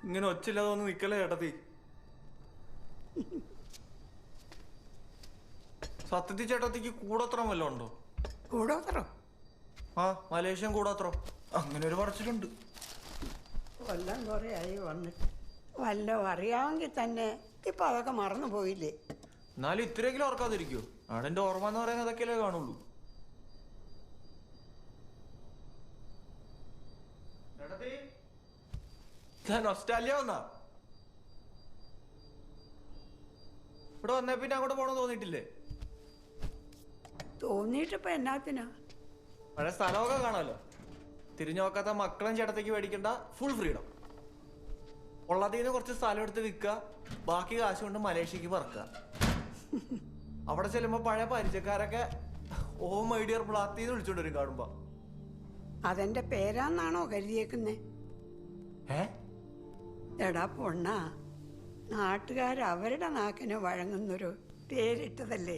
ഇങ്ങനെ ഒച്ചില്ലാതെ ഒന്ന് നിക്കല്ലേ ചേട്ടത്തി. സത്യത്തിൽ ചേട്ടത്തിക്ക് കൂടോത്രം വല്ലതും ഉണ്ടോ? കൂടോത്രം? ആ, മലേഷ്യൻ കൂടോത്രം. അങ്ങനെ ഒരു പറച്ചിലുണ്ട്. കൊല്ലം കുറേ ആയി വന്നിട്ട് വല്ലതും അറിയാമെങ്കിൽ തന്നെ ഇപ്പൊ അതൊക്കെ മറന്നു പോയില്ലേ? എന്നാലും ഇത്രയെങ്കിലും ഓർക്കാതിരിക്കോ? ആടെന്റെ ഓർമ്മ എന്ന് പറയുന്നത് അതൊക്കെയല്ലേ കാണുള്ളൂ. ഓസ്ട്രേലിയ വന്നാ ഇവിടെ വന്നേ പിന്നെ അങ്ങോട്ട് പോകണം തോന്നിയിട്ടില്ലേ? തോന്നിയിട്ടിപ്പോ എന്നാത്തിനാ? പഴയ സ്ഥലമൊക്കെ കാണാമല്ലോ. തിരിഞ്ഞു നോക്കാത്ത മക്കളും ചേട്ടത്തേക്ക് മേടിക്കണ്ട, ഫുൾ ഫ്രീഡം. ഉള്ളതിന് കുറച്ച് സ്ഥലം എടുത്ത് വിൽക്കുക, ബാക്കി കാശ് കൊണ്ട് മലേഷ്യക്ക് പറക്കുക. അവിടെ ചെല്ലുമ്പോ പഴയ പരിചയക്കാരൊക്കെ ഓ മൈ ഡിയർ ബ്ലാത്തിന്ന് വിളിച്ചോണ്ട് വരും കാണുമ്പോ. അതെന്റെ പേരാന്നാണോ കരുതിയേക്കുന്നേ? എടാ പൊണ്ണാ, നാട്ടുകാരവരുടെ നാക്കിന് വഴങ്ങുന്നൊരു പേരിട്ടതല്ലേ.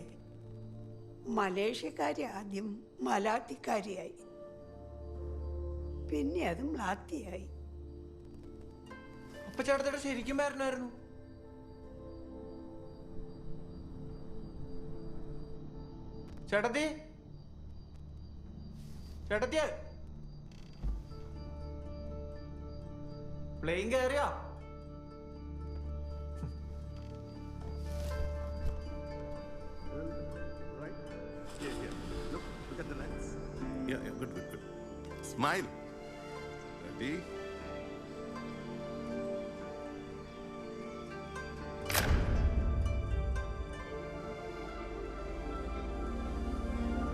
മലേഷ്യക്കാരി ആദ്യം മലാത്തിക്കാരിയായി, പിന്നെ അത് മ്ലാത്തിയായി. അപ്പൊ ചേട്ടത്തേടെ ശരിക്കും പേരനായിരുന്നു? ചേട്ടത്തി, ചേട്ടത്തിയ plain കയറിയാ? Look at the lens. Yeah, good. Smile. Ready?